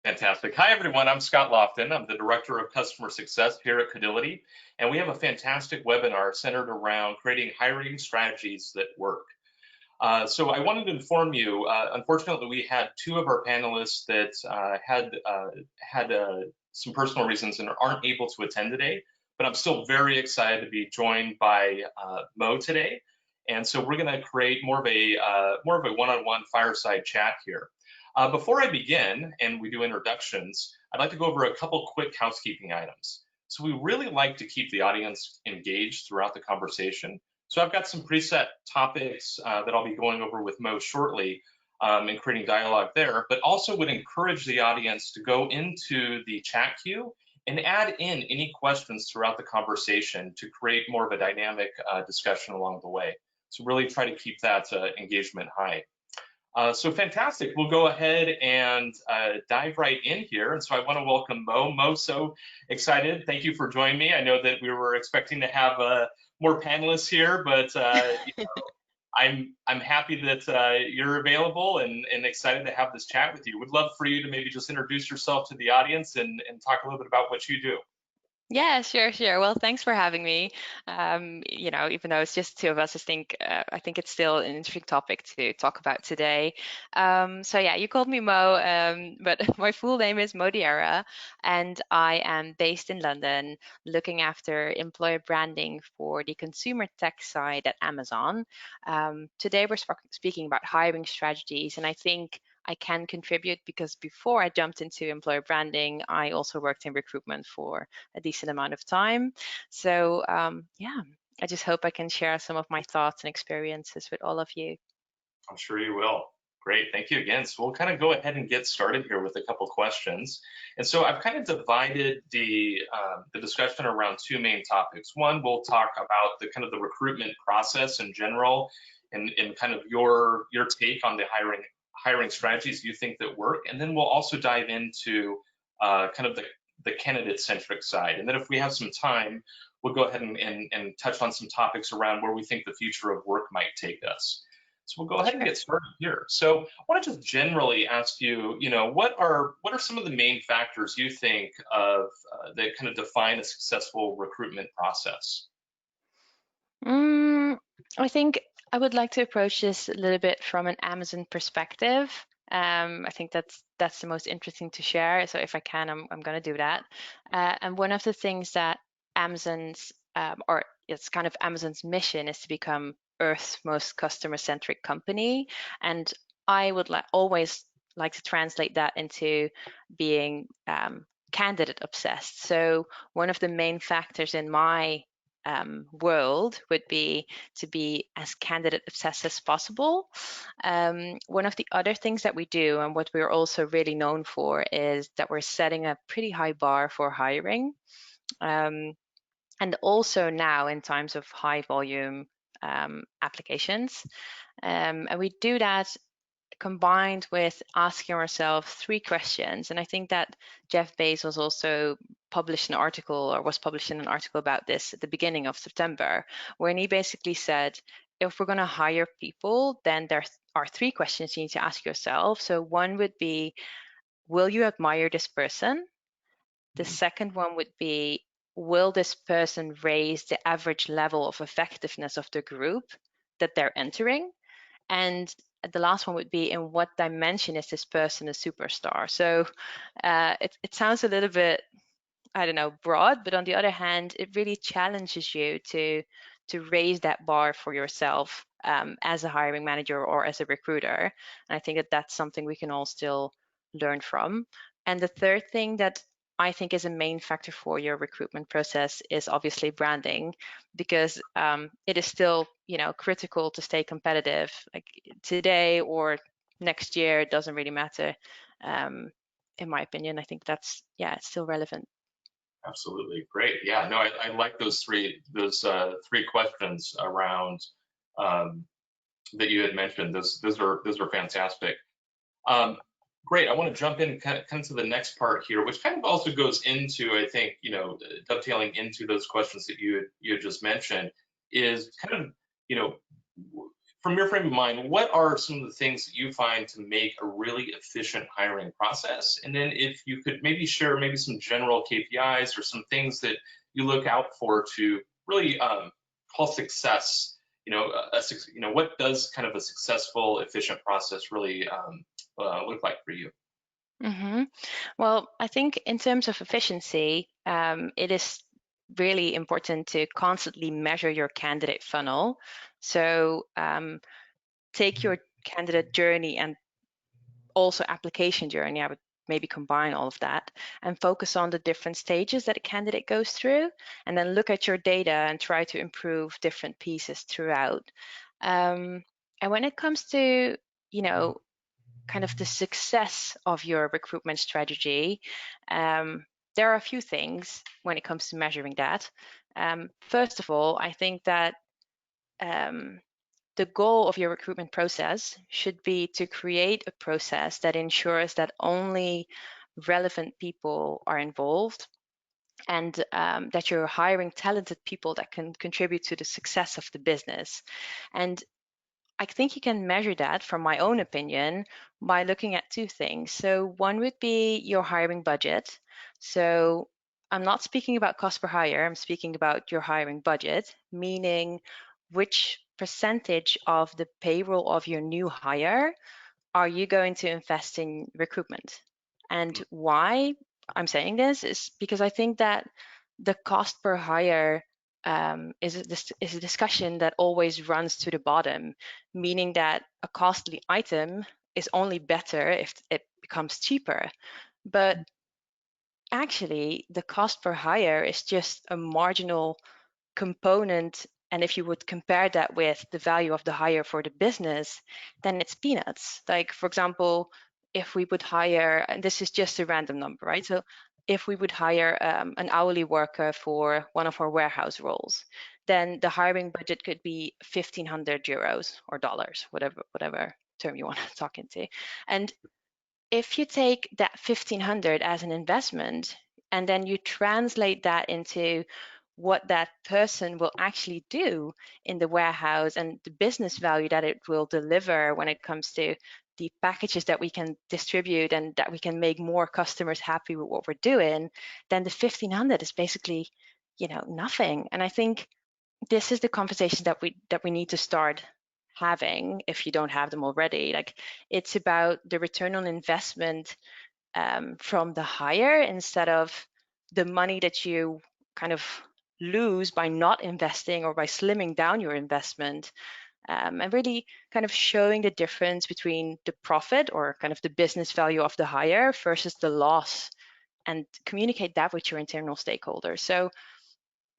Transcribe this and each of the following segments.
Fantastic. Hi, everyone. I'm Scott Lofton. I'm the Director of Customer Success here at Codility, and we have a fantastic webinar centered around creating hiring strategies that work. So I wanted to inform you, unfortunately, we had two of our panelists that had some personal reasons and aren't able to attend today, but I'm still very excited to be joined by Mo today. And so we're going to create more of a one-on-one fireside chat here. Before I begin and we do introductions, I'd like to go over a couple quick housekeeping items. So we really like to keep the audience engaged throughout the conversation. So I've got some preset topics that I'll be going over with Mo shortly and creating dialogue there, but also would encourage the audience to go into the chat queue and add in any questions throughout the conversation to create more of a dynamic discussion along the way. So really try to keep that engagement high. So fantastic. We'll go ahead and dive right in here. And so I want to welcome Mo. Mo, so excited. Thank you for joining me. I know that we were expecting to have more panelists here, but I'm happy that you're available and excited to have this chat with you. Would love for you to maybe just introduce yourself to the audience and talk a little bit about what you do. Yeah, sure. Well, thanks for having me. Even though it's just two of us, I think it's still an interesting topic to talk about today. So yeah, you called me Mo, but my full name is Mo Diarra, and I am based in London, looking after employer branding for the consumer tech side at Amazon. Today we're speaking about hiring strategies, and I think I can contribute because before I jumped into employer branding, I also worked in recruitment for a decent amount of time. So yeah, I just hope I can share some of my thoughts and experiences with all of you. I'm sure you will. Great, thank you again. So we'll kind of go ahead and get started here with a couple questions. And so I've kind of divided the discussion around two main topics. One, we'll talk about the kind of the recruitment process in general, and kind of your take on the hiring strategies you think that work. And then we'll also dive into kind of the candidate centric side. And then if we have some time, we'll go ahead and touch on some topics around where we think the future of work might take us. So we'll go ahead and Sure. get started here. So I want to just generally ask you, what are some of the main factors you think of that kind of define a successful recruitment process? Mm, I think I would like to approach this a little bit from an Amazon perspective. I think that's the most interesting to share. So if I can, I'm going to do that. And one of the things that Amazon's or it's kind of Amazon's mission is to become Earth's most customer-centric company. And I would always like to translate that into being candidate obsessed. So one of the main factors in my world would be to be as candidate obsessed as possible. One of the other things that we do, and what we're also really known for, is that we're setting a pretty high bar for hiring. Um, and also now in times of high volume applications. And we do that combined with asking ourselves three questions. And I think that Jeff Bezos also published an article or was publishing an article about this at the beginning of September, where he basically said, if we're going to hire people, then there are three questions you need to ask yourself. So one would be, will you admire this person? The second one would be, will this person raise the average level of effectiveness of the group that they're entering? And the last one would be, in what dimension is this person a superstar? So it sounds a little bit, I don't know, broad, but on the other hand, it really challenges you to raise that bar for yourself as a hiring manager or as a recruiter. And I think that that's something we can all still learn from. And the third thing that I think is a main factor for your recruitment process is obviously branding, because it is still, critical to stay competitive. Like today or next year, it doesn't really matter. In my opinion, I think yeah, it's still relevant. Absolutely, great. Yeah, no, I like those three questions around um, that you had mentioned. Those are fantastic. Um, Great. I want to jump in kind of to the next part here, which kind of also goes into, I think, dovetailing into those questions that you had just mentioned, is kind of, you know, from your frame of mind, what are some of the things that you find to make a really efficient hiring process? And then if you could maybe share maybe some general KPIs or some things that you look out for to really call success, what does kind of a successful, efficient process really look like for you? Hmm. Well, I think in terms of efficiency, it is really important to constantly measure your candidate funnel. So take your candidate journey and also application journey. I would maybe combine all of that and focus on the different stages that a candidate goes through, and then look at your data and try to improve different pieces throughout. And when it comes to, you know, kind of the success of your recruitment strategy, there are a few things when it comes to measuring that. First of all, I think that um, the goal of your recruitment process should be to create a process that ensures that only relevant people are involved, and that you're hiring talented people that can contribute to the success of the business. And I think you can measure that, from my own opinion, by looking at two things. So one would be your hiring budget. So I'm not speaking about cost per hire, I'm speaking about your hiring budget, meaning which percentage of the payroll of your new hire are you going to invest in recruitment? And why I'm saying this is because I think that the cost per hire is a discussion that always runs to the bottom, meaning that a costly item is only better if it becomes cheaper. But actually, the cost per hire is just a marginal component. And if you would compare that with the value of the hire for the business, then it's peanuts. Like, for example, if we would hire, and this is just a random number, right? So if we would hire an hourly worker for one of our warehouse roles, then the hiring budget could be 1,500 euros or dollars, whatever term you want to talk into. And if you take that 1,500 as an investment and then you translate that into what that person will actually do in the warehouse and the business value that it will deliver when it comes to the packages that we can distribute and that we can make more customers happy with what we're doing, then the 1,500 is basically, nothing. And I think this is the conversation that we need to start having, if you don't have them already. Like, it's about the return on investment from the hire, instead of the money that you kind of lose by not investing or by slimming down your investment, and really kind of showing the difference between the profit or kind of the business value of the hire versus the loss, and communicate that with your internal stakeholders. So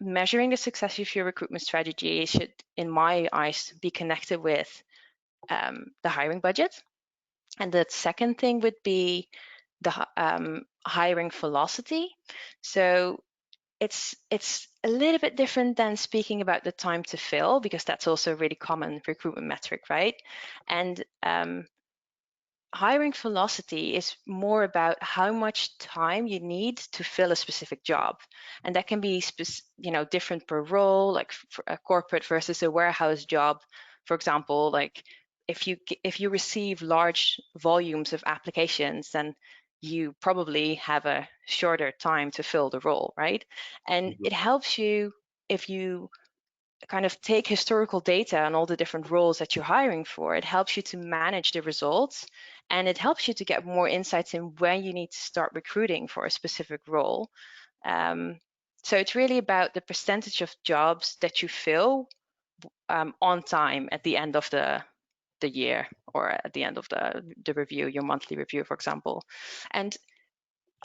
measuring the success of your recruitment strategy should, in my eyes, be connected with the hiring budget. And the second thing would be the hiring velocity. So it's a little bit different than speaking about the time to fill, because that's also a really common recruitment metric, right? And hiring velocity is more about how much time you need to fill a specific job, and that can be different per role, like for a corporate versus a warehouse job. For example, like if you receive large volumes of applications, then you probably have a shorter time to fill the role, right? And Mhm. it helps you, if you kind of take historical data and all the different roles that you're hiring for, it helps you to manage the results, and it helps you to get more insights in when you need to start recruiting for a specific role. Um, so it's really about the percentage of jobs that you fill on time at the end of the year, or at the end of the review, your monthly review, for example. And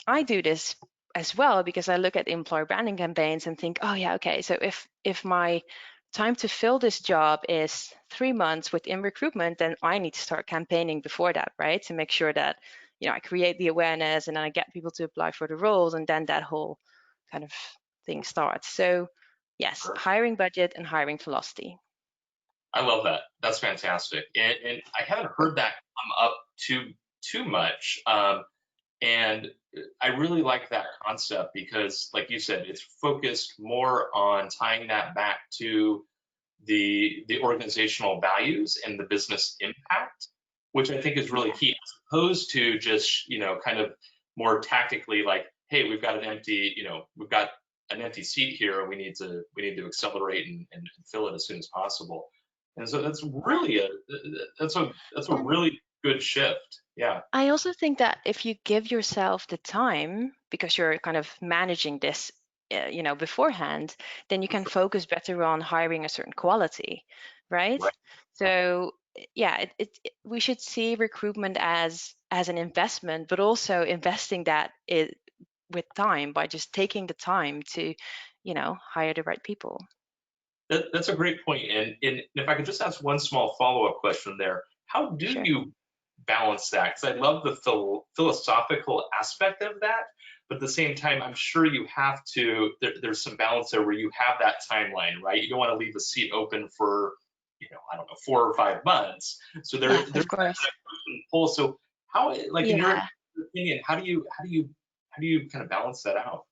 I do this as well because I look at employer branding campaigns and think, oh yeah, okay, so if my time to fill this job is 3 months within recruitment, then I need to start campaigning before that, right? To make sure that, I create the awareness and then I get people to apply for the roles, and then that whole kind of thing starts. So yes, Sure. hiring budget and hiring velocity. I love that. That's fantastic. And I haven't heard that come up too much. And I really like that concept because, like you said, it's focused more on tying that back to the organizational values and the business impact, which I think is really Yeah. key, as opposed to just, kind of more tactically like, hey, we've got an empty seat here, and we need to accelerate and fill it as soon as possible. And so that's a And really good shift. Yeah. I also think that if you give yourself the time, because you're kind of managing this, beforehand, then you can focus better on hiring a certain quality, right? Right. So yeah, we should see recruitment as an investment, but also investing that with time by just taking the time to, hire the right people. That's a great point. And if I could just ask one small follow-up question there, how do Sure. you balance that? Because I love the philosophical aspect of that, but at the same time, I'm sure you have to, there's some balance there where you have that timeline, right? You don't want to leave a seat open for, I don't know, 4 or 5 months. So Yeah, there's of that course. push and pull. So how, like in your Yeah. opinion, how do you kind of balance that out?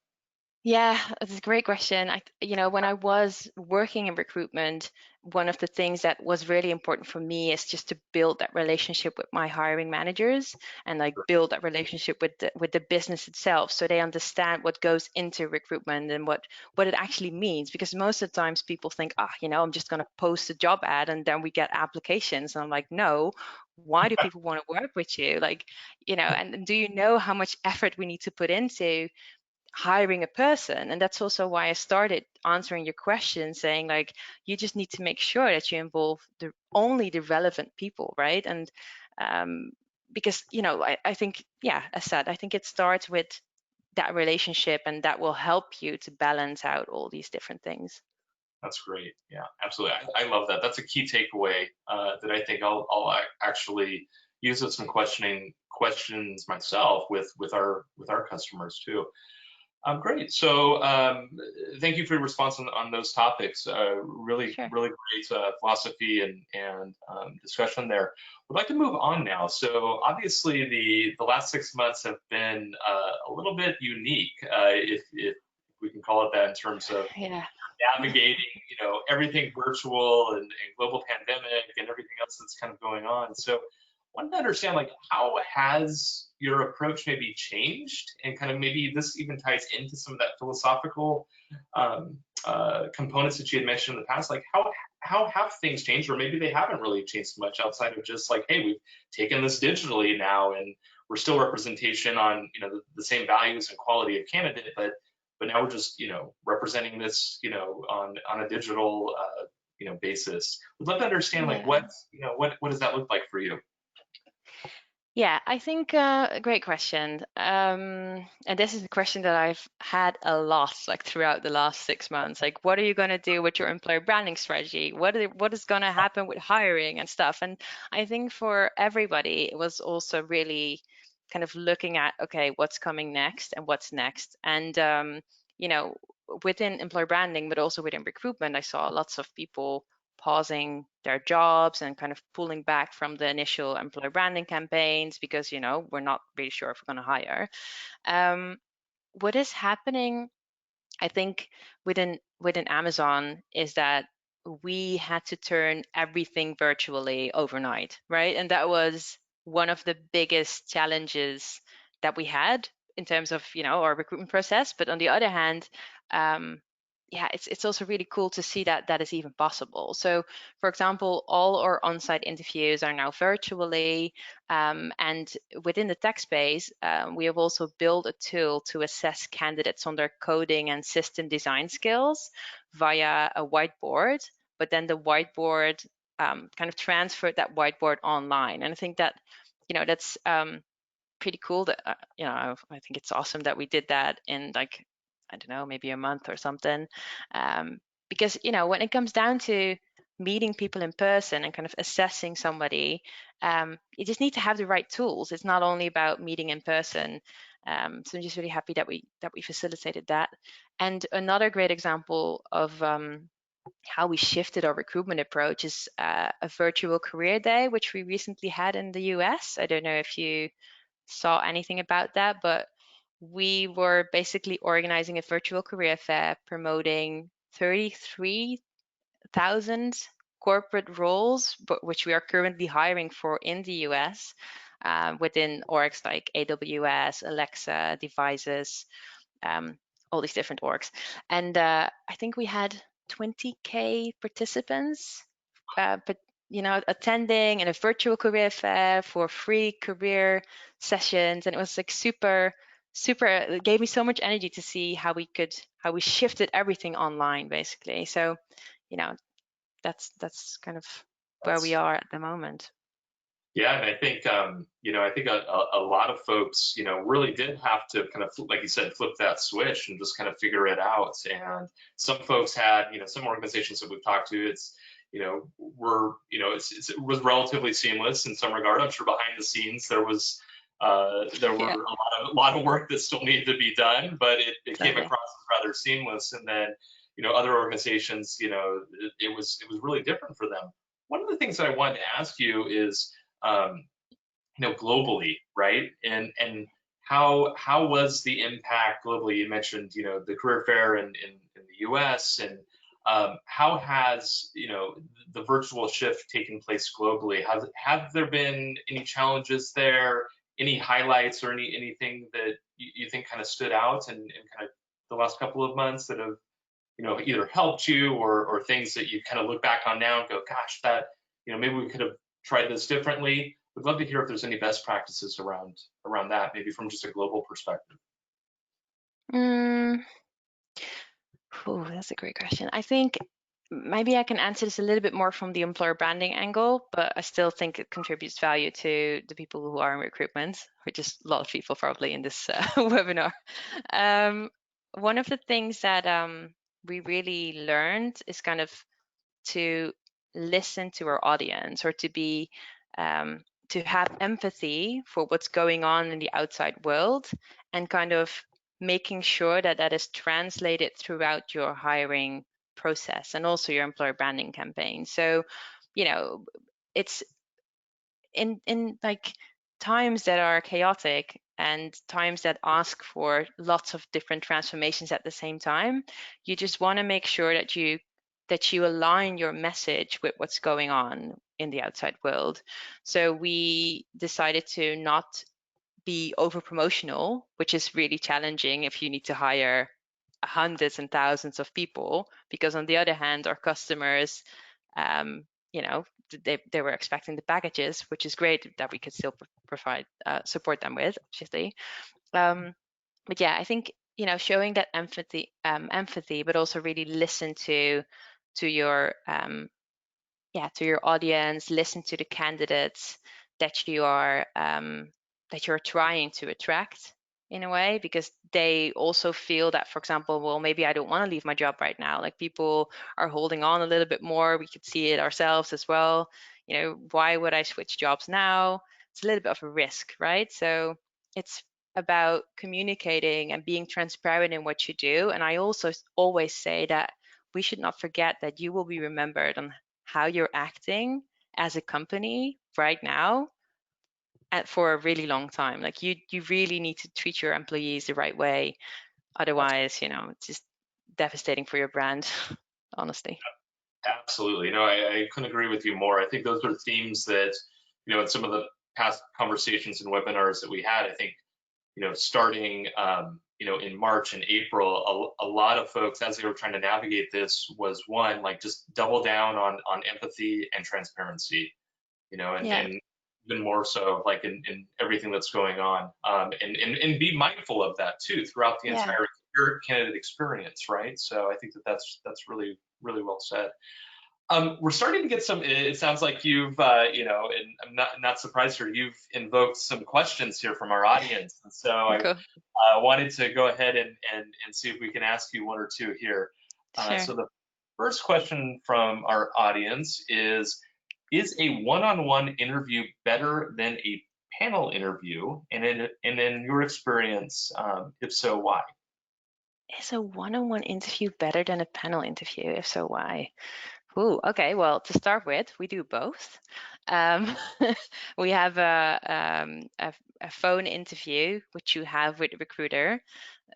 Yeah, it's a great question. When I was working in recruitment, one of the things that was really important for me is just to build that relationship with my hiring managers and like build that relationship with the business itself, so they understand what goes into recruitment and what it actually means. Because most of the times people think, I'm just going to post a job ad and then we get applications. And I'm like, no, why do people want to work with you? Like, and do you know how much effort we need to put into hiring a person? And that's also why I started answering your question, saying like, you just need to make sure that you involve only the relevant people, right? And um, because I think, yeah, as said, I think it starts with that relationship, and that will help you to balance out all these different things. That's great. Yeah, absolutely. I love that. That's a key takeaway that I think I'll actually use as some questions myself with our customers too. Great. So thank you for your response on those topics. Really, Sure. really great philosophy and discussion there. We'd like to move on now. So obviously the last 6 months have been a little bit unique, if we can call it that, in terms of Yeah. navigating, everything virtual and global pandemic and everything else that's kind of going on. So, wanted to understand, like, how has your approach maybe changed, and kind of maybe this even ties into some of that philosophical components that you had mentioned in the past. Like, how have things changed, or maybe they haven't really changed much outside of just like, hey, we've taken this digitally now, and we're still representation on the same values and quality of candidate, but now we're just representing this on a digital basis. We'd love to understand, like, Yeah. what does that look like for you? Yeah, I think a great question. And this is a question that I've had a lot, like throughout the last 6 months. Like, what are you going to do with your employer branding strategy? What is going to happen with hiring and stuff? And I think for everybody, it was also really kind of looking at, okay, what's coming next and what's next. And you know, within employer branding, but also within recruitment, I saw lots of people pausing their jobs and kind of pulling back from the initial employer branding campaigns because we're not really sure if we're going to hire. um, what is happening, I think, within Amazon is that we had to turn everything virtually overnight, right? And that was one of the biggest challenges that we had in terms of our recruitment process. But on the other hand, um, yeah, it's also really cool to see that that is even possible. So, for example, all our on-site interviews are now virtually, and within the tech space, we have also built a tool to assess candidates on their coding and system design skills via a whiteboard. But then the whiteboard kind of transferred that whiteboard online, and I think that that's pretty cool. That I think it's awesome that we did that in, like, I don't know, maybe a month or something, um, because when it comes down to meeting people in person and kind of assessing somebody, you just need to have the right tools. It's not only about meeting in person. So I'm just really happy that we facilitated that. And another great example of how we shifted our recruitment approach is a virtual career day, which we recently had in the US. I don't know if you saw anything about that, but we were basically organizing a virtual career fair promoting 33 1,000 corporate roles, but which we are currently hiring for in the US within orgs like AWS, Alexa, devices, all these different orgs. And I think we had 20K participants, but attending in a virtual career fair for free career sessions, and it was like super. It gave me so much energy to see how we shifted everything online, basically. So, that's kind of where we That's are at the moment. Yeah, and I think I think a lot of folks, really did have to kind of, like you said, flip that switch and just kind of figure it out. And some folks had, some organizations that we've talked to, it was relatively seamless in some regard. I'm sure behind the scenes there were Yeah, a lot of work that still needed to be done, but it came exactly. across as rather seamless. And then, other organizations, it was really different for them. One of the things that I wanted to ask you is, um, globally, right? And how was the impact globally? You mentioned, the career fair in the U.S. and how has the virtual shift taken place globally? Have there been any challenges there? Any highlights or anything that you think kind of stood out in kind of the last couple of months that have either helped you or things that you kind of look back on now and go, gosh, that maybe we could have tried this differently. Would love to hear if there's any best practices around that, maybe from just a global perspective. Mm, that's a great question. I think maybe I can answer this a little bit more from the employer branding angle, but I still think it contributes value to the people who are in recruitment, which is a lot of people probably in this webinar. Um, One of the things that we really learned is kind of to listen to our audience, or um, to have empathy for what's going on in the outside world, and kind of making sure that that is translated throughout your hiring process and also your employer branding campaign. So, it's in like times that are chaotic and times that ask for lots of different transformations at the same time, you just want to make sure that you align your message with what's going on in the outside world. So we decided to not be over promotional, which is really challenging if you need to hire hundreds and thousands of people, because on the other hand, our customers, um, you know, they were expecting the packages, which is great that we could still provide support them with, obviously. But yeah, I think showing that empathy, but also really listen to your to your audience, listen to the candidates that you are trying to attract in a way, because they also feel that, for example, well, maybe I don't want to leave my job right now. Like, people are holding on a little bit more. We could see it ourselves as well. Why would I switch jobs now? It's a little bit of a risk, right? So it's about communicating and being transparent in what you do. And I also always say that we should not forget that you will be remembered on how you're acting as a company right now and for a really long time. Like, you really need to treat your employees the right way. Otherwise, it's just devastating for your brand, honestly. Absolutely. No, I couldn't agree with you more. I think those are themes that, in some of the past conversations and webinars that we had, I think, starting, in March and April, a lot of folks, as they were trying to navigate this, was one, like, just double down on empathy and transparency, Yeah, and even more so, like, in everything that's going on, and be mindful of that too throughout the yeah, entire candidate experience, right? So I think that's really, really well said. We're starting to get some. It sounds like you've, and I'm not surprised here. You've invoked some questions here from our audience, and so I cool. wanted to go ahead and see if we can ask you one or two here. Sure. So the first question from our audience is a one-on-one interview better than a panel interview? And in your experience, if so, why? Is a one-on-one interview better than a panel interview? If so, why? Ooh, okay. Well, to start with, we do both. Um, we have a phone interview, which you have with the recruiter.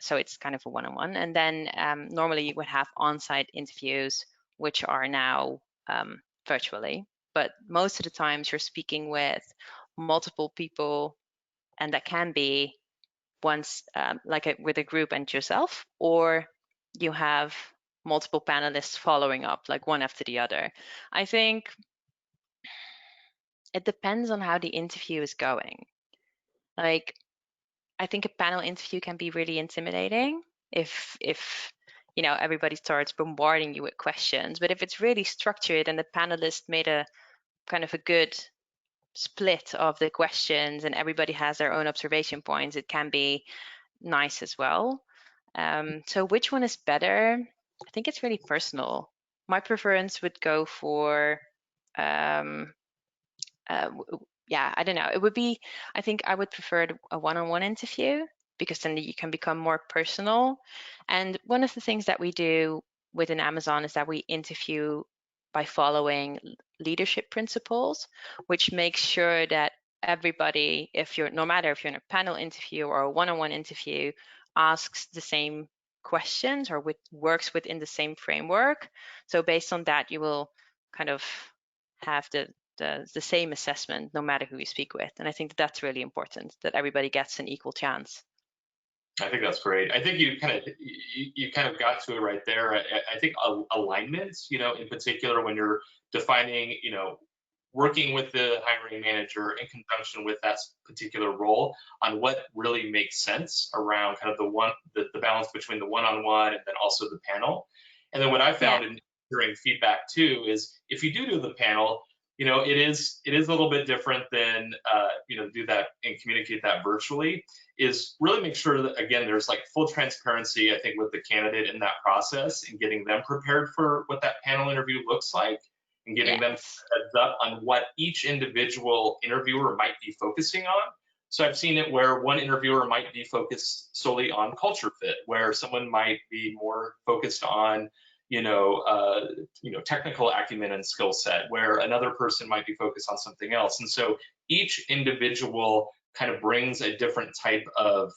So it's kind of a one-on-one. And then normally you would have on-site interviews which are now virtually. But most of the times you're speaking with multiple people, and that can be once with a group and yourself, or you have multiple panelists following up, like one after the other. I think it depends on how the interview is going. Like, I think a panel interview can be really intimidating if everybody starts bombarding you with questions. But if it's really structured and the panelists made a kind of a good split of the questions and everybody has their own observation points, it can be nice as well. So which one is better? I think it's really personal. My preference would go for yeah, I don't know. It would be, I think I would prefer a one-on-one interview because then you can become more personal. And one of the things that we do within Amazon is that we interview by following leadership principles, which makes sure that everybody, no matter if you're in a panel interview or a one-on-one interview, asks the same questions or works within the same framework. So based on that, you will kind of have the same assessment no matter who you speak with. And I think that's really important, that everybody gets an equal chance. I think that's great. I think you kind of got to it right there. I think alignments, in particular when you're defining, working with the hiring manager in conjunction with that particular role on what really makes sense around kind of the balance between the one-on-one and then also the panel. And then what I found in hearing feedback too is if you do the panel, it is a little bit different than do that and communicate that virtually, is really make sure that, again, there's like full transparency, I think, with the candidate in that process and getting them prepared for what that panel interview looks like and giving them heads up on what each individual interviewer might be focusing on. So I've seen it where one interviewer might be focused solely on culture fit, where someone might be more focused on technical acumen and skill set, where another person might be focused on something else. And so each individual kind of brings a different type of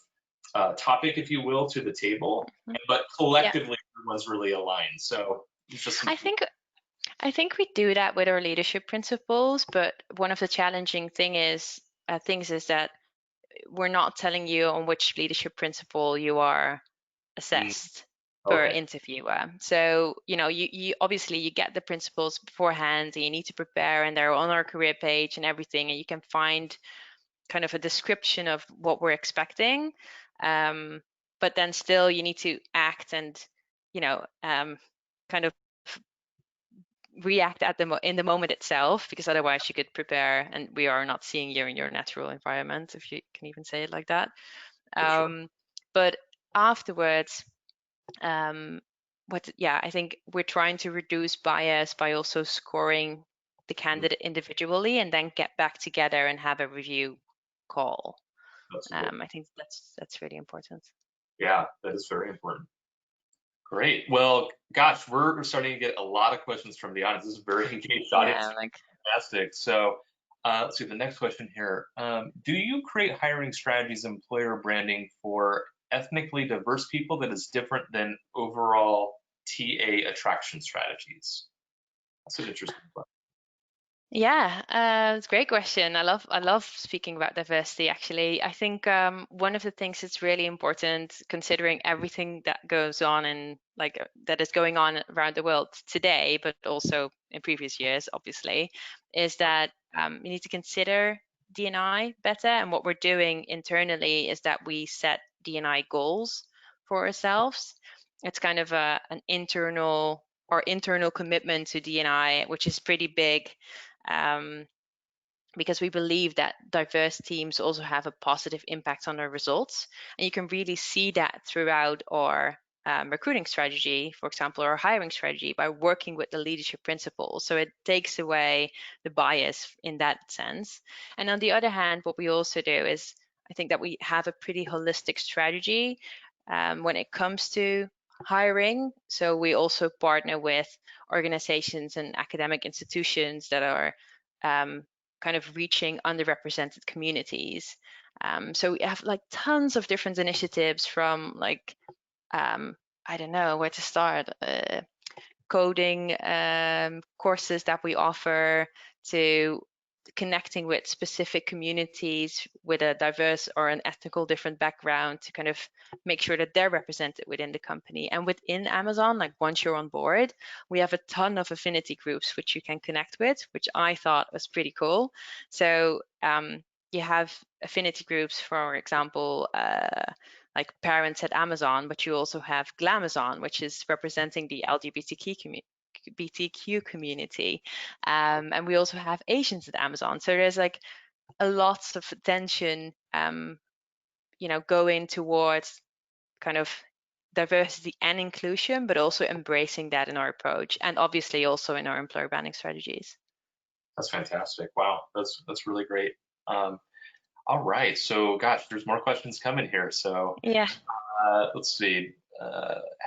topic, if you will, to the table, but collectively everyone's really aligned. So it's just I think we do that with our leadership principles, but one of the challenging things is that we're not telling you on which leadership principle you are assessed per interviewer. So, you obviously you get the principles beforehand and you need to prepare, and they're on our career page and everything, and you can find kind of a description of what we're expecting. But then still you need to act and, kind of react in the moment itself, because otherwise you could prepare and we are not seeing you in your natural environment, if you can even say it like that. Sure. But afterwards, I think we're trying to reduce bias by also scoring the candidate individually and then get back together and have a review call. I think that's really important. Yeah, that is very important. Great. Well, gosh, we're starting to get a lot of questions from the audience. This is a very engaged audience. Fantastic. So let's see the next question here. Do you create hiring strategies, employer branding for ethnically diverse people that is different than overall TA attraction strategies? That's an interesting one. Yeah, it's a great question. I love speaking about diversity, actually. I think one of the things that's really important, considering everything that goes on and that is going on around the world today, but also in previous years, obviously, is that you need to consider D&I better. And what we're doing internally is that we set D&I goals for ourselves. It's kind of an internal commitment to D&I, which is pretty big. Because we believe that diverse teams also have a positive impact on our results. And you can really see that throughout our recruiting strategy, for example, our hiring strategy, by working with the leadership principles. So it takes away the bias in that sense. And on the other hand, what we also do is, I think that we have a pretty holistic strategy when it comes to hiring. So we also partner with organizations and academic institutions that are kind of reaching underrepresented communities. So we have tons of different initiatives, from I don't know where to start. coding courses that we offer to connecting with specific communities with a diverse or an ethnical different background to kind of make sure that they're represented within the company. And within Amazon, like once you're on board, we have a ton of affinity groups which you can connect with, which I thought was pretty cool. So you have affinity groups, for example, like parents at Amazon, but you also have Glamazon, which is representing the LGBTQ community. And we also have Asians at Amazon. So there's like a lot of attention, going towards kind of diversity and inclusion, but also embracing that in our approach, and obviously also in our employer branding strategies. That's fantastic. Wow, that's really great. All right, so gosh, there's more questions coming here. So Yeah. let's see.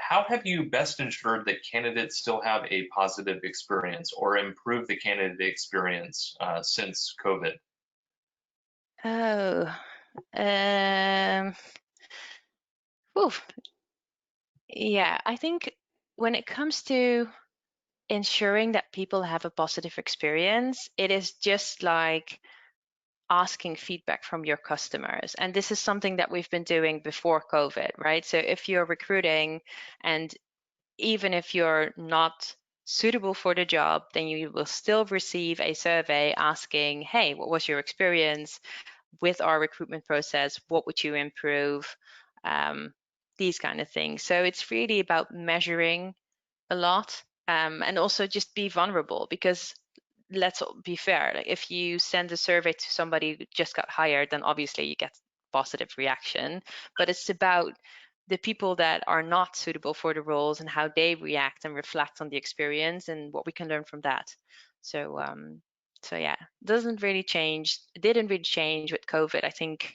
How have you best ensured that candidates still have a positive experience or improve the candidate experience since COVID? Oh, oof. Yeah, I think when it comes to ensuring that people have a positive experience, it is just like asking feedback from your customers. And this is something that we've been doing before COVID, right? So if you're recruiting, and even if you're not suitable for the job, then you will still receive a survey asking, hey, what was your experience with our recruitment process? What would you improve? These kind of things. So it's really about measuring a lot, and also just be vulnerable, because let's be fair, like if you send a survey to somebody who just got hired, then obviously you get positive reaction, but it's about the people that are not suitable for the roles and how they react and reflect on the experience and what we can learn from that. So yeah, doesn't really change. It didn't really change with COVID. I think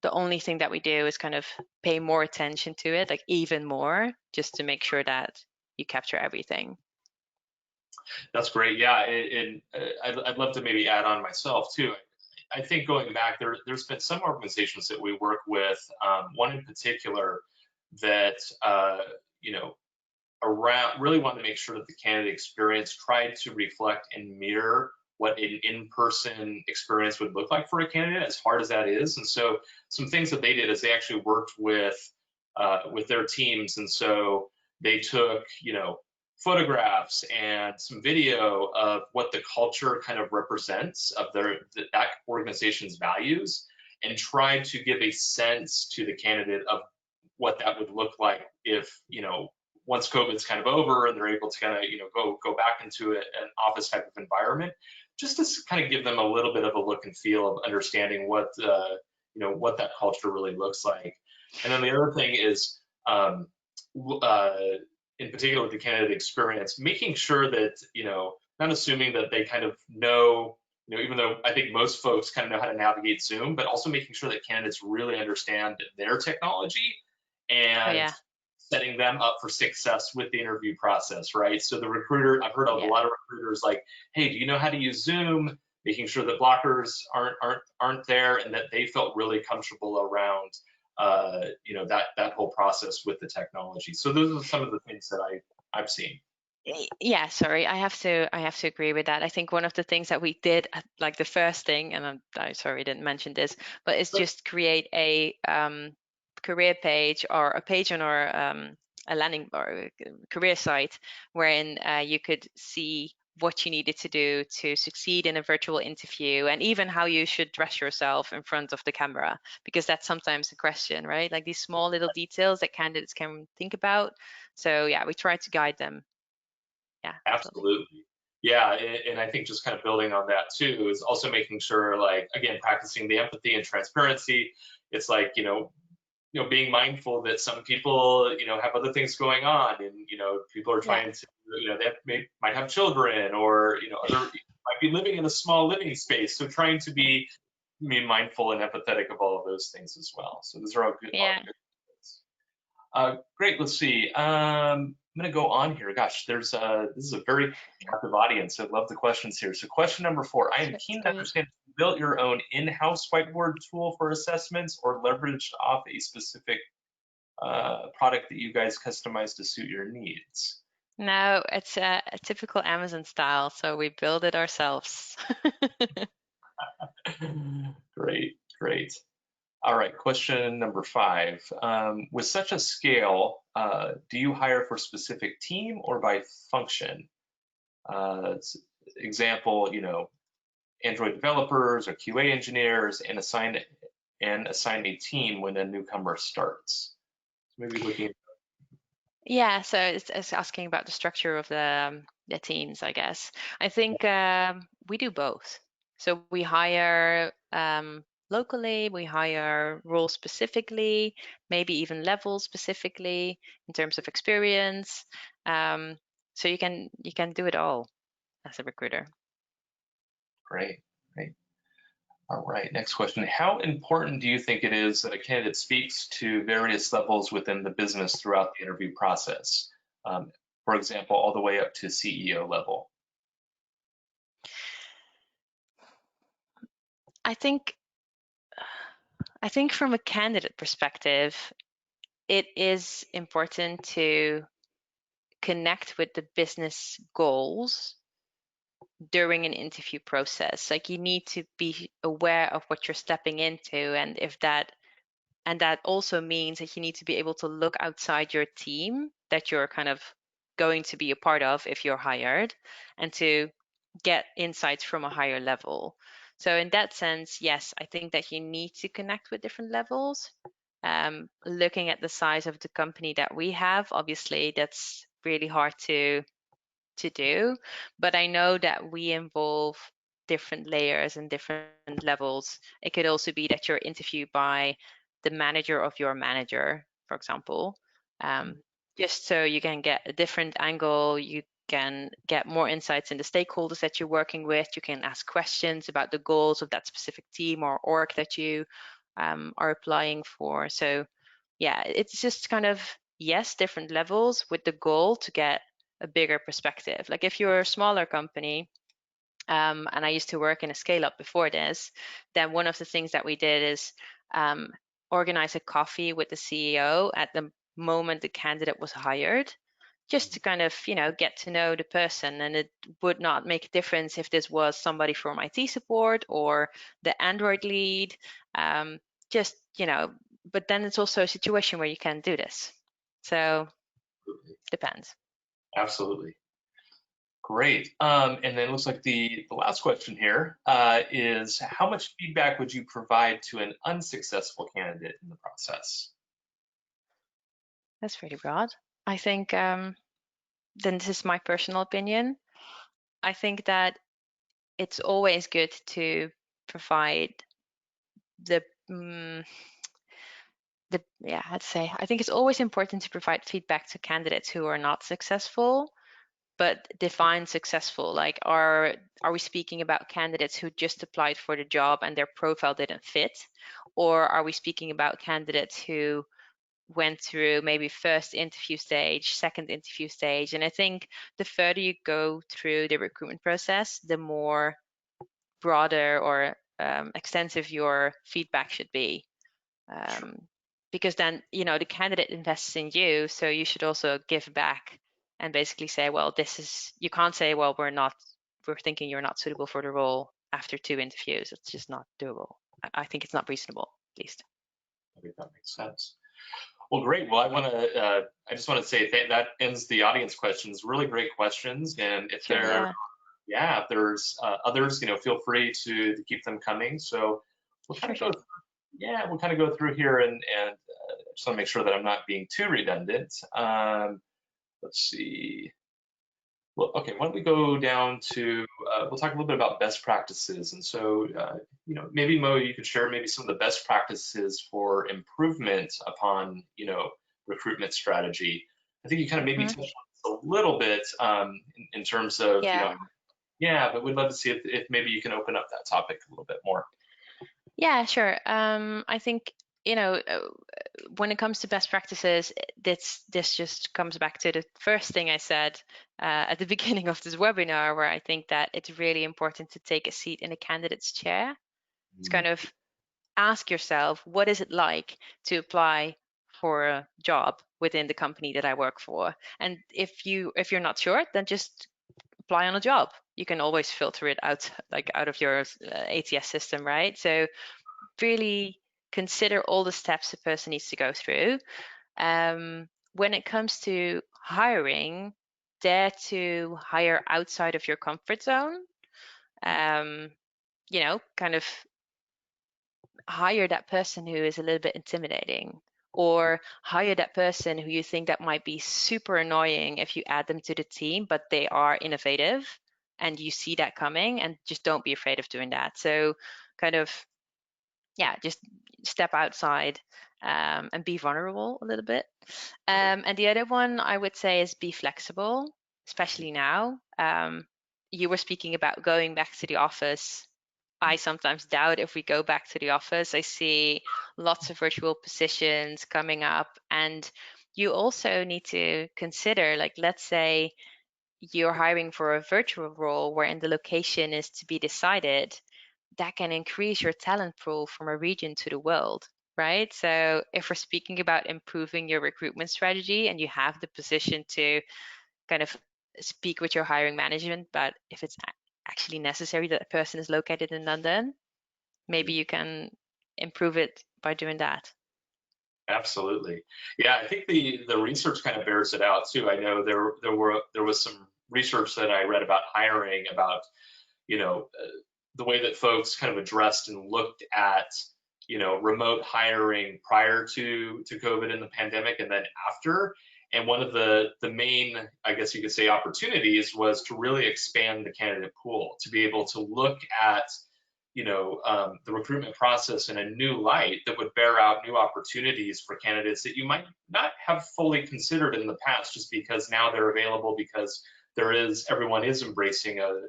the only thing that we do is kind of pay more attention to it, like even more, just to make sure that you capture everything. That's great. Yeah, and I'd love to maybe add on myself too. I think going back, there's been some organizations that we work with, one in particular that, you know, around really wanted to make sure that the candidate experience tried to reflect and mirror what an in-person experience would look like for a candidate, as hard as that is. And so some things that they did is they actually worked with their teams. And so they took, photographs and some video of what the culture kind of represents of that organization's values, and tried to give a sense to the candidate of what that would look like if, once COVID's kind of over and they're able to kind of, go back into an office type of environment, just to kind of give them a little bit of a look and feel of understanding what that culture really looks like. And then the other thing is, in particular with the candidate experience, making sure that, not assuming that they kind of know, even though I think most folks kind of know how to navigate Zoom, but also making sure that candidates really understand their technology Oh and yeah. setting them up for success with the interview process, right? So the recruiter, I've heard of a Yeah. lot of recruiters like, hey, do you know how to use Zoom? Making sure that blockers aren't there, and that they felt really comfortable around that whole process with the technology. So those are some of the things that I've seen. Yeah, sorry, I have to agree with that. I think one of the things that we did, like the first thing, and I'm sorry I didn't mention this, but it's just create a career page, or a page on our a landing or a career site, wherein you could see what you needed to do to succeed in a virtual interview, and even how you should dress yourself in front of the camera, because that's sometimes a question, right? Like these small little details that candidates can think about. So yeah, we try to guide them. Yeah, totally. Absolutely. Yeah, and I think just kind of building on that too is also making sure, like, again, practicing the empathy and transparency. It's like, being mindful that some people, have other things going on, and people are Yeah. trying to, might have children, or other might be living in a small living space. So trying to be mindful and empathetic of all of those things as well. So those are all Yeah. good things. Great. Let's see. I'm going to go on here. Gosh, this is a very captive audience. I love the questions here. So question number 4, I am That's keen to good. understand if you built your own in-house whiteboard tool for assessments, or leveraged off a specific product that you guys customized to suit your needs. No, it's a typical Amazon style, so we build it ourselves. Great, great. All right, question number 5. With such a scale, do you hire for specific team or by function? Example, Android developers or QA engineers, and assign a team when a newcomer starts. So maybe looking. Yeah, so it's asking about the structure of the teams, I guess. I think we do both. So we hire locally, we hire role specifically, maybe even level specifically in terms of experience. Um, so you can do it all as a recruiter. Great, great. All right, next question. How important do you think it is that a candidate speaks to various levels within the business throughout the interview process? For example, all the way up to CEO level. I think I think from a candidate perspective, it is important to connect with the business goals during an interview process. Like you need to be aware of what you're stepping into, and that also means that you need to be able to look outside your team that you're kind of going to be a part of if you're hired, and to get insights from a higher level. So in that sense, yes, I think that you need to connect with different levels. Looking at the size of the company that we have, obviously that's really hard to do, but I know that we involve different layers and different levels. It could also be that you're interviewed by the manager of your manager, for example, um, just so you can get a different angle. You can get more insights in the stakeholders that you're working with. You can ask questions about the goals of that specific team or org that you are applying for. So yeah, it's just kind of, yes, different levels with the goal to get a bigger perspective. Like if you're a smaller company, and I used to work in a scale up before this, then one of the things that we did is um, organize a coffee with the CEO at the moment the candidate was hired, just to kind of, get to know the person. And it would not make a difference if this was somebody from IT support or the Android lead. Um, just, but then it's also a situation where you can do this. So depends. Absolutely. Great. And then it looks like the last question here is how much feedback would you provide to an unsuccessful candidate in the process? That's pretty broad. I think then this is my personal opinion. I think that it's always good to provide the mm, I'd say I think it's always important to provide feedback to candidates who are not successful, but define successful. Like are we speaking about candidates who just applied for the job and their profile didn't fit, or are we speaking about candidates who went through maybe first interview stage, second interview stage? And I think the further you go through the recruitment process, the more broader or extensive your feedback should be. Um, because then, the candidate invests in you, so you should also give back and basically say, well, you can't say, well, we're thinking you're not suitable for the role after 2 interviews. It's just not doable. I think it's not reasonable, at least. I think that makes sense. Well, great. Well, I just want to say that ends the audience questions. Really great questions. And if Sure, yeah. if there's others, feel free to keep them coming. So we'll kind Sure, of sure. go through here and just want to make sure that I'm not being too redundant. Let's see. Well, okay, why don't we go down to, we'll talk a little bit about best practices. And so, maybe Mo, you could share maybe some of the best practices for improvement upon, recruitment strategy. I think you kind of maybe Mhm. touched on this a little bit in terms of, Yeah. yeah, but we'd love to see if maybe you can open up that topic a little bit more. Yeah, sure. I think, when it comes to best practices, this just comes back to the first thing I said at the beginning of this webinar, where I think that it's really important to take a seat in a candidate's chair. It's Mm, kind of ask yourself, what is it like to apply for a job within the company that I work for. And if you're not sure, then just apply on a job. You can always filter it out, like out of your ATS system, right? So really consider all the steps a person needs to go through. When it comes to hiring, dare to hire outside of your comfort zone. Kind of hire that person who is a little bit intimidating, or hire that person who you think that might be super annoying if you add them to the team, but they are innovative and you see that coming, and just don't be afraid of doing that. So kind of, yeah, just step outside and be vulnerable a little bit. And the other one I would say is be flexible, especially now. You were speaking about going back to the office. I sometimes doubt if we go back to the office. I see lots of virtual positions coming up, and you also need to consider, like, let's say you're hiring for a virtual role wherein the location is to be decided. That can increase your talent pool from a region to the world, right? So if we're speaking about improving your recruitment strategy and you have the position to kind of speak with your hiring management, but if it's actually necessary that a person is located in London, maybe you can improve it by doing that. Absolutely. Yeah, I think the research kind of bears it out too. I know there was some research that I read about hiring, about, the way that folks kind of addressed and looked at, remote hiring prior to COVID and the pandemic, and then after. And one of the main, I guess you could say, opportunities was to really expand the candidate pool, to be able to look at, the recruitment process in a new light that would bear out new opportunities for candidates that you might not have fully considered in the past, just because now they're available, because everyone is embracing or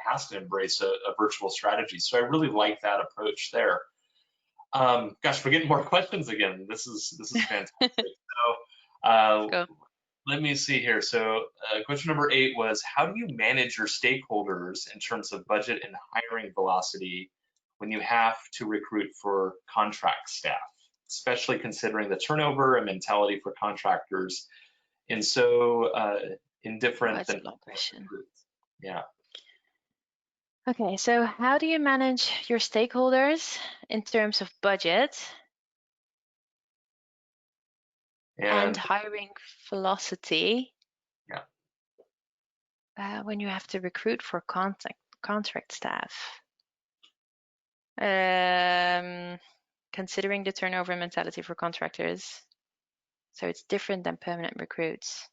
has to embrace a virtual strategy. So I really like that approach there. Gosh, we're getting more questions again. This is fantastic. So Go. let me see here. So question number 8 was, how do you manage your stakeholders in terms of budget and hiring velocity when you have to recruit for contract staff, especially considering the turnover and mentality for contractors and so indifferent That's than a long question. recruits? Yeah. Okay, so how do you manage your stakeholders in terms of budget and And hiring velocity yeah. when you have to recruit for contract staff? Considering the turnover mentality for contractors, so it's different than permanent recruits.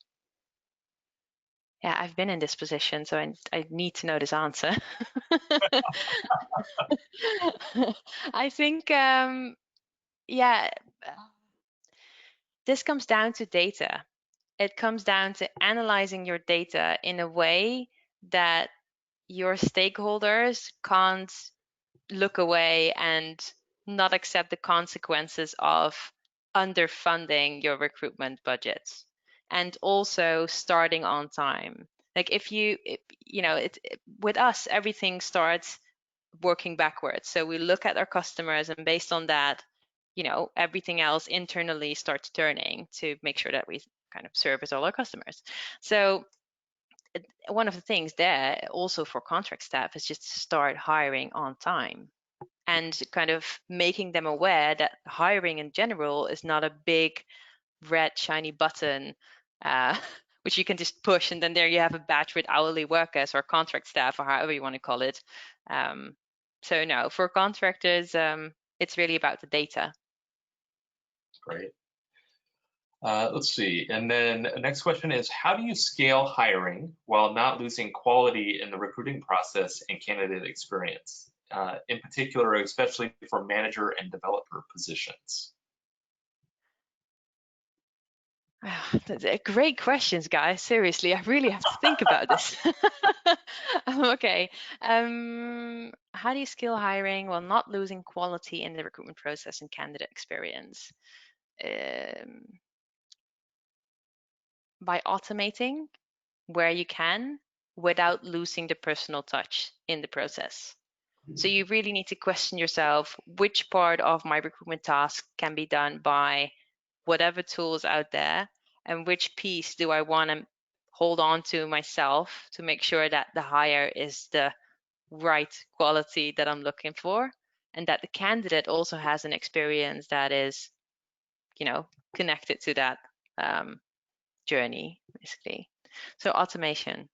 Yeah, I've been in this position, so I need to know this answer. I think, yeah, this comes down to data. It comes down to analyzing your data in a way that your stakeholders can't look away and not accept the consequences of underfunding your recruitment budgets, and also starting on time. Like with us, everything starts working backwards. So we look at our customers, and based on that, everything else internally starts turning to make sure that we kind of service all our customers. So one of the things there also for contract staff is just start hiring on time, and kind of making them aware that hiring in general is not a big red shiny button which you can just push, and then there you have a batch with hourly workers or contract staff, or however you want to call it. So no, for contractors, it's really about the data. Great. Let's see. And then the next question is, how do you scale hiring while not losing quality in the recruiting process and candidate experience, in particular, especially for manager and developer positions? Great questions, guys. Seriously, I really have to think about this. Okay. How do you scale hiring while not losing quality in the recruitment process and candidate experience? By automating where you can without losing the personal touch in the process. So you really need to question yourself, which part of my recruitment task can be done by whatever tools out there, and which piece do I want to hold on to myself to make sure that the hire is the right quality that I'm looking for, and that the candidate also has an experience that is, connected to that journey, basically. So automation,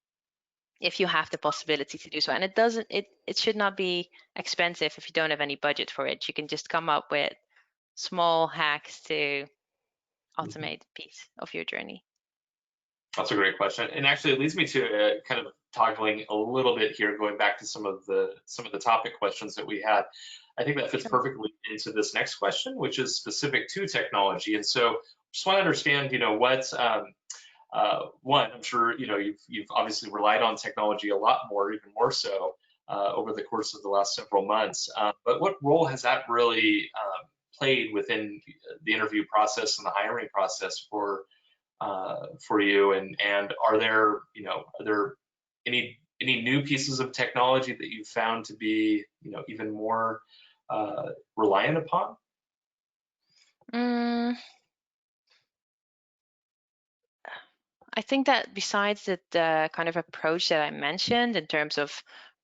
if you have the possibility to do so, and it should not be expensive if you don't have any budget for it. You can just come up with small hacks to automate a piece of your journey. That's a great question, and actually it leads me to kind of toggling a little bit here, going back to some of the topic questions that we had. I think that fits Sure. perfectly into this next question, which is specific to technology. And so, just want to understand, what one, I'm sure you've obviously relied on technology a lot more, even more so over the course of the last several months. But what role has that really played within the interview process and the hiring process for you? And are there any new pieces of technology that you've found to be even more reliant upon? Mm, I think that besides the kind of approach that I mentioned in terms of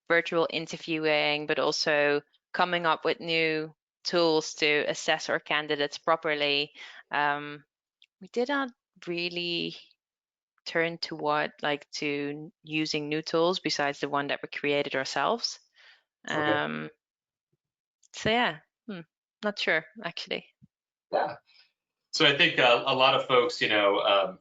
virtual interviewing, but also coming up with new tools to assess our candidates properly, we did not really turn to using new tools besides the one that we created ourselves. Okay. Um, so yeah, not sure actually. Yeah. So I think a lot of folks,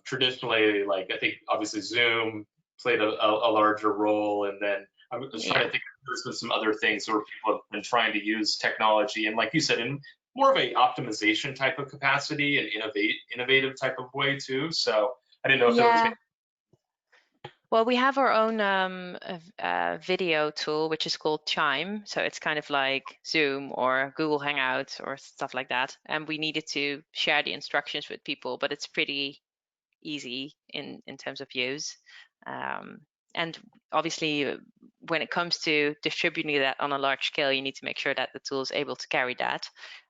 traditionally, like I think obviously Zoom played a larger role, and then I was trying Yeah. to think if there's been some other things where people have been trying to use technology, and like you said, in more of a optimization type of capacity and innovative type of way too. So I didn't know if there was Yeah. maybe. Well, we have our own video tool, which is called Chime. So it's kind of like Zoom or Google Hangouts or stuff like that. And we needed to share the instructions with people, but it's pretty easy in terms of use. Um, and obviously, when it comes to distributing that on a large scale, you need to make sure that the tool is able to carry that.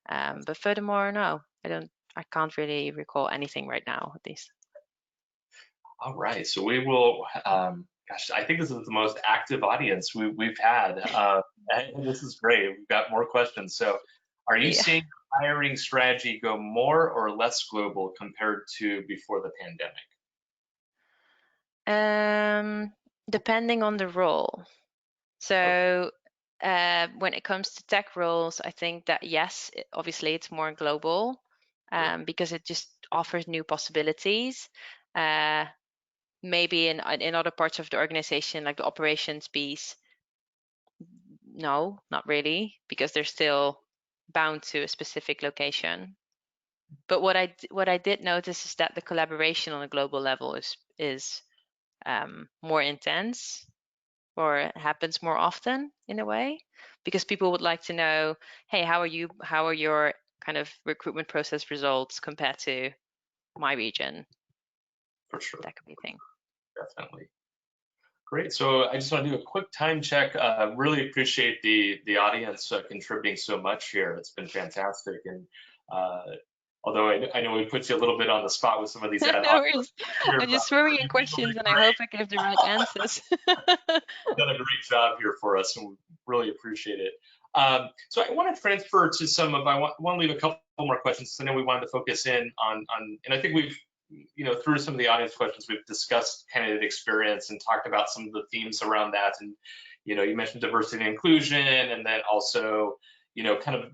But furthermore, no, I can't really recall anything right now, at least. All right, so we will. Gosh, I think this is the most active audience we've had, and this is great. We've got more questions. So, are you Yeah. seeing hiring strategy go more or less global compared to before the pandemic? Um, Depending on the role. Okay. So, when it comes to tech roles, I think that yes, obviously it's more global, Sure. because it just offers new possibilities. Uh, Maybe in other parts of the organization, like the operations piece, no, not really, because they're still bound to a specific location. But what I did notice is that the collaboration on a global level is more intense, or it happens more often in a way, because people would like to know, hey, how are your kind of recruitment process results compared to my region? For sure, That could be a thing. definitely. Great. So I just want to do a quick time check. Really appreciate the audience contributing so much here. It's been fantastic. And uh, although I know we put you a little bit on the spot with some of these ad No hoc worries. questions here, I'm but just throwing in you've been questions doing and I hope I great. give the right answers. You've done a great job here for us, and we really appreciate it. So I want to transfer to some of. I want to leave a couple more questions. I know we wanted to focus in on, and I think we've through some of the audience questions, we've discussed candidate experience and talked about some of the themes around that. And, you mentioned diversity and inclusion, and then also, kind of,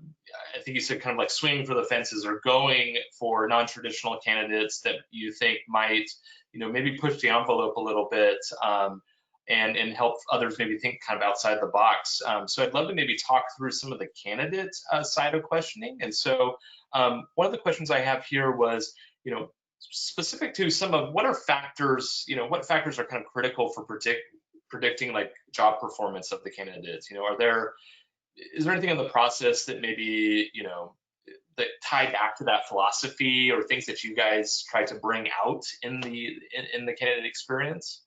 I think you said kind of like swinging for the fences or going for non-traditional candidates that you think might, maybe push the envelope a little bit. And help others maybe think kind of outside the box. So I'd love to maybe talk through some of the candidate side of questioning. And so one of the questions I have here was, specific to some of what factors are kind of critical for predicting like job performance of the candidates. Is there anything in the process that maybe that tie back to that philosophy, or things that you guys try to bring out in the candidate experience?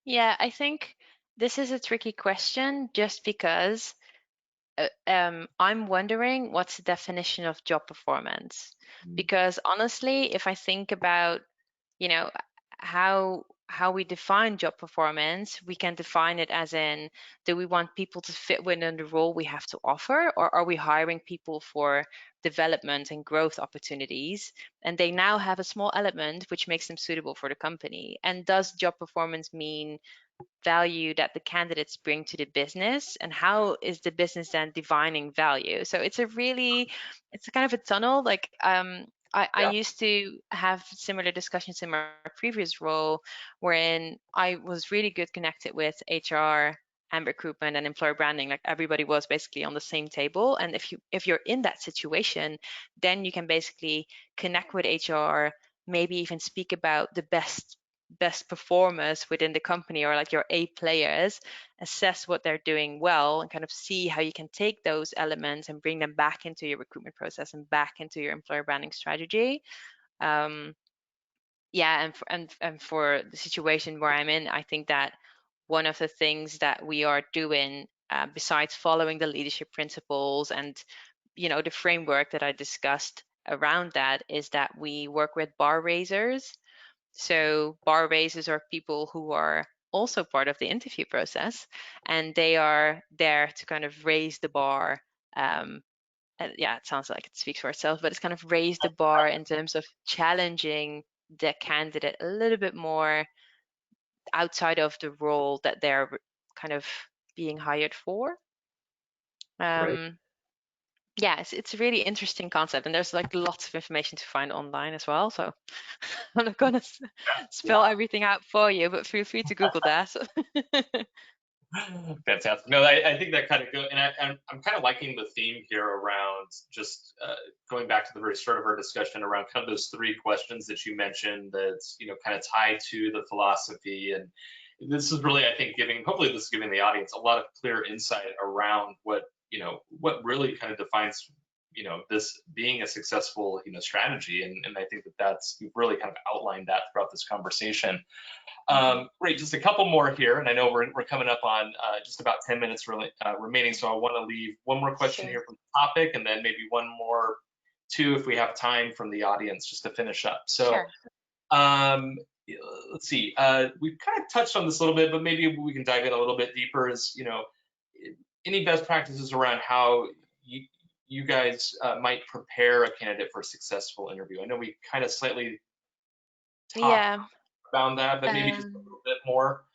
Yeah, I think this is a tricky question just because I'm wondering what's the definition of job performance. Because honestly, if I think about, you know, how we define job performance, we can define it as in, do we want people to fit within the role we have to offer, or are we hiring people for development and growth opportunities? And they now have a small element which makes them suitable for the company. And does job performance mean value that the candidates bring to the business, and how is the business then defining value? So it's a kind of a tunnel. Like I Yeah. used to have similar discussions in my previous role, wherein I was really good connected with HR and recruitment and employer branding. Like everybody was basically on the same table. And if you're in that situation, then you can basically connect with HR, maybe even speak about the best performers within the company, or like your A players, assess what they're doing well, and kind of see how you can take those elements and bring them back into your recruitment process and back into your employer branding strategy. Um, yeah, and for the situation where I'm in, I think that one of the things that we are doing, besides following the leadership principles and the framework that I discussed around that, is that we work with bar raisers. So bar raisers are people who are also part of the interview process, and they are there to kind of raise the bar. And yeah, it sounds like it speaks for itself, but it's kind of raise the bar in terms of challenging the candidate a little bit more outside of the role that they're kind of being hired for. Great. Um, yeah, it's a really interesting concept, and there's like lots of information to find online as well. So I'm not gonna spell everything out for you, but feel free to Google that. Fantastic. No, I think that kind of go, and I'm kind of liking the theme here around just going back to the very start of our discussion around kind of those three questions that you mentioned that's, kind of tied to the philosophy. And this is really, I think, hopefully this is giving the audience a lot of clear insight around what really kind of defines, this being a successful, strategy. And I think you've really kind of outlined that throughout this conversation. Mhm. Great, just a couple more here, and I know we're coming up on just about 10 minutes remaining, so I want to leave one more question Sure, here from the topic, and then maybe one more, two, if we have time from the audience, just to finish up. So, sure. um, let's see. We've kind of touched on this a little bit, but maybe we can dive in a little bit deeper. Any best practices around how you guys might prepare a candidate for a successful interview? I know we kind of slightly talked Yeah. about that, but maybe just a Um, little bit more.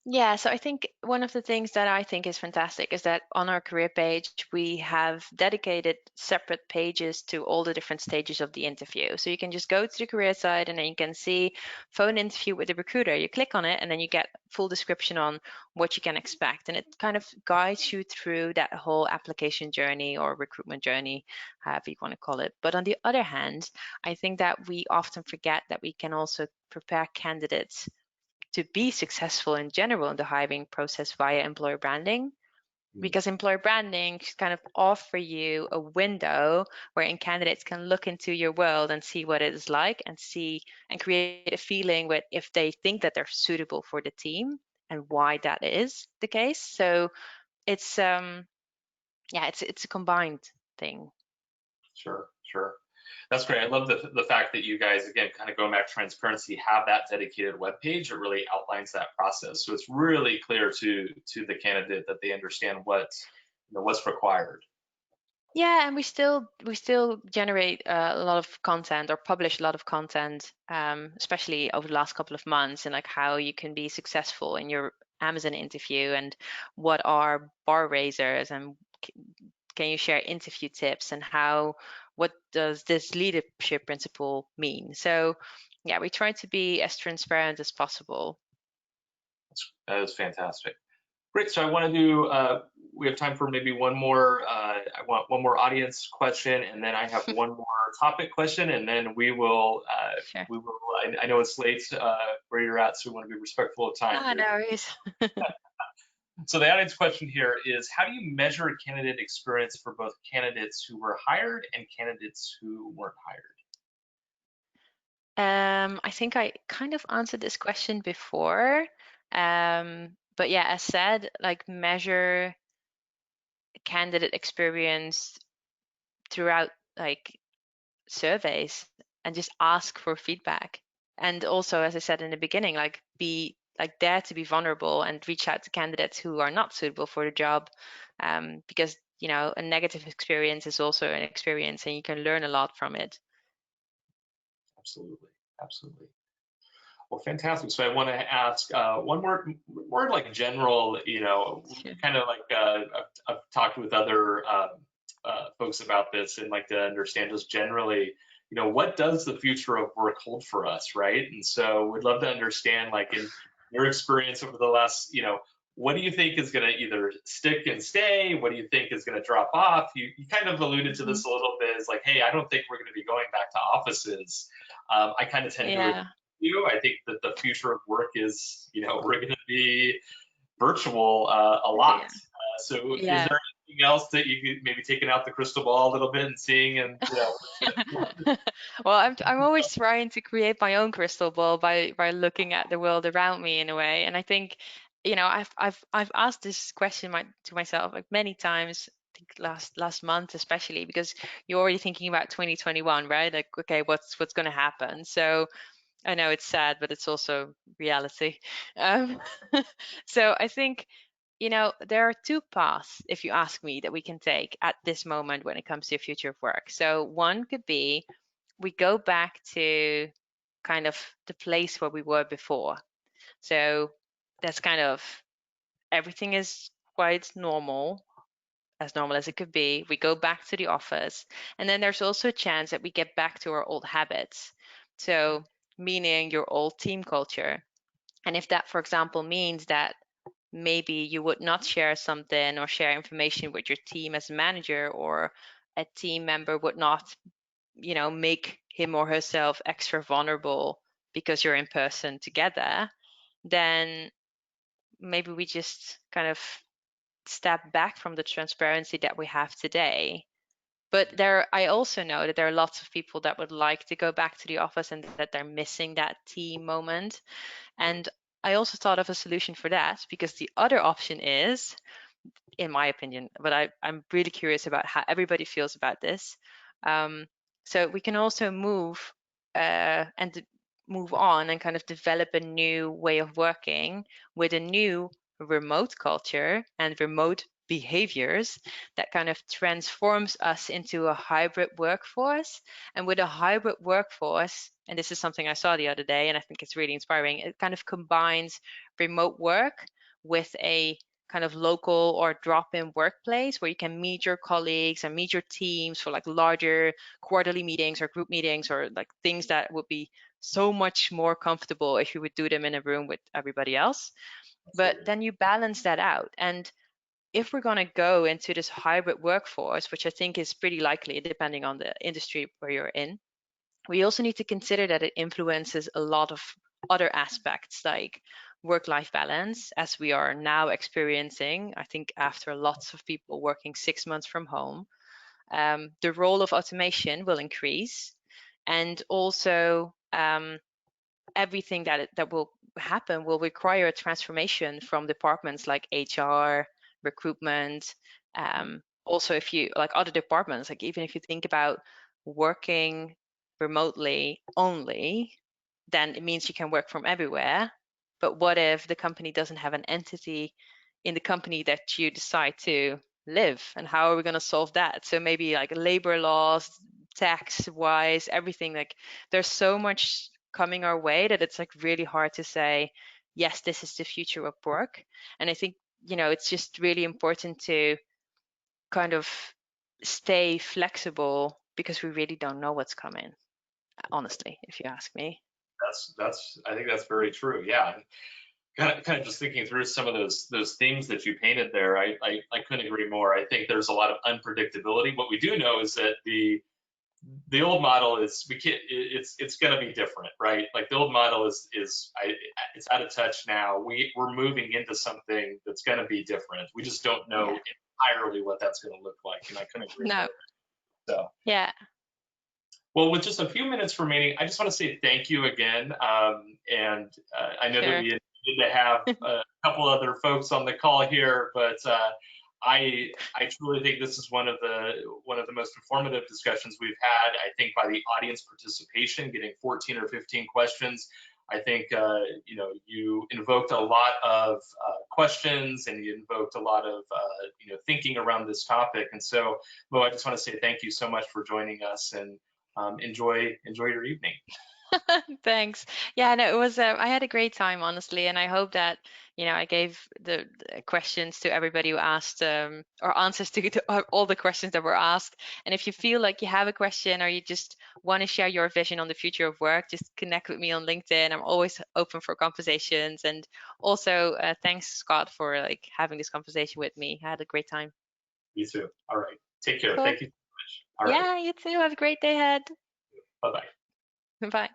Yeah, so I think one of the things that I think is fantastic is that on our career page, we have dedicated separate pages to all the different stages of the interview. So you can just go to the career side and then you can see phone interview with the recruiter. You click on it and then you get full description on what you can expect. And it kind of guides you through that whole application journey or recruitment journey, however you want to call it. But on the other hand, I think that we often forget that we can also prepare candidates to be successful in general in the hiring process via employer branding, Mm. because employer branding should kind of offer you a window wherein candidates can look into your world and see what it is like, and see and create a feeling with if they think that they're suitable for the team and why that is the case. So it's yeah, it's a combined thing. Sure, sure. That's great. I love the fact that you guys, again, kind of going back to transparency, have that dedicated web page. It really outlines that process, so it's really clear to the candidate that they understand what's required. Yeah, and we still generate a lot of content or publish a lot of content, especially over the last couple of months, and like how you can be successful in your Amazon interview, and what are bar raisers, and can you share interview tips, and what does this leadership principle mean? So yeah, we try to be as transparent as possible. That is fantastic. Great. So I want to do. We have time for maybe one more. I want one more audience question, and then I have one more topic question, and then we will. Sure. We will. I know it's late where you're at, so we want to be respectful of time Ah, no here. worries. So the audience question here is: how do you measure candidate experience for both candidates who were hired and candidates who weren't hired? I think I kind of answered this question before. But yeah, as said, like measure candidate experience throughout like surveys and just ask for feedback. And also, as I said in the beginning, like be like dare to be vulnerable and reach out to candidates who are not suitable for the job, because a negative experience is also an experience, and you can learn a lot from it. Absolutely, absolutely. Well, fantastic. So I want to ask one more like general, Sure. kind of like I've talked with other folks about this and like to understand just generally, what does the future of work hold for us, right? And so we'd love to understand, like in your experience over the last, what do you think is going to either stick and stay? What do you think is going to drop off? You kind of alluded to Mhm. this a little bit. It's like, hey, I don't think we're going to be going back to offices. I kind of tend to agree Yeah. you. I think that the future of work is, we're going to be virtual a lot. Yeah. So is Yeah. there anything else that you could maybe taking out the crystal ball a little bit and seeing and, Well, I'm always trying to create my own crystal ball by looking at the world around me in a way. And I think, I've asked this question to myself like many times. I think last month especially, because you're already thinking about 2021, right? Like, okay, what's going to happen? So I know it's sad, but it's also reality. Um, so I think, there are two paths, if you ask me, that we can take at this moment when it comes to the future of work. So one could be we go back to kind of the place where we were before. So that's kind of everything is quite normal as it could be. We go back to the office. And then there's also a chance that we get back to our old habits. So, meaning your old team culture. And if that, for example, means that maybe you would not share something or share information with your team as a manager, or a team member would not, make him or herself extra vulnerable because you're in person together, then maybe we just kind of step back from the transparency that we have today. But I also know that there are lots of people that would like to go back to the office and that they're missing that team moment. And I also thought of a solution for that, because the other option is, in my opinion, but I'm really curious about how everybody feels about this. Um, so we can also move on and kind of develop a new way of working with a new remote culture and remote behaviors that kind of transforms us into a hybrid workforce. And with a hybrid workforce, and this is something I saw the other day, and I think it's really inspiring, it kind of combines remote work with a kind of local or drop-in workplace where you can meet your colleagues and meet your teams for like larger quarterly meetings or group meetings, or like things that would be so much more comfortable if you would do them in a room with everybody else. But absolutely. then you balance that out. And if we're going to go into this hybrid workforce, which I think is pretty likely depending on the industry where you're in, we also need to consider that it influences a lot of other aspects like work-life balance, as we are now experiencing, I think, after lots of people working 6 months from home. The role of automation will increase, and also everything that will happen will require a transformation from departments like HR, recruitment. Also, if you like other departments, like even if you think about working remotely only, then it means you can work from everywhere. But what if the company doesn't have an entity in the company that you decide to live? And how are we going to solve that? So maybe like labor laws, tax wise, everything, like there's so much coming our way that it's like really hard to say, yes, this is the future of work. And I think, it's just really important to kind of stay flexible, because we really don't know what's coming, honestly, if you ask me. That's I think that's very true. Yeah. Kind of just thinking through some of those themes that you painted there, I couldn't agree more. I think there's a lot of unpredictability. What we do know is that the old model is we can't it's going to be different, right? Like the old model it's out of touch now. We're moving into something that's going to be different. We just don't Yeah. know entirely what that's going to look like, and I couldn't agree No. more. So, Yeah. well, with just a few minutes remaining, I just want to say thank you again. And I know that Sure. we needed to have a couple other folks on the call here, but I truly think this is one of the most informative discussions we've had. I think by the audience participation, getting 14 or 15 questions, I think you know, you invoked a lot of questions, and you invoked a lot of you know, thinking around this topic. And so, Mo, I just want to say thank you so much for joining us, and enjoy your evening. Thanks. Yeah, no, it was, I had a great time, honestly, and I hope that, I gave the questions to everybody who asked, or answers to all the questions that were asked. And if you feel like you have a question or you just want to share your vision on the future of work, just connect with me on LinkedIn. I'm always open for conversations. And also, thanks, Scott, for like having this conversation with me. I had a great time. You too. All right. Take care. Cool. Thank you so much. All right. Yeah, you too. Have a great day ahead. Bye bye. Bye.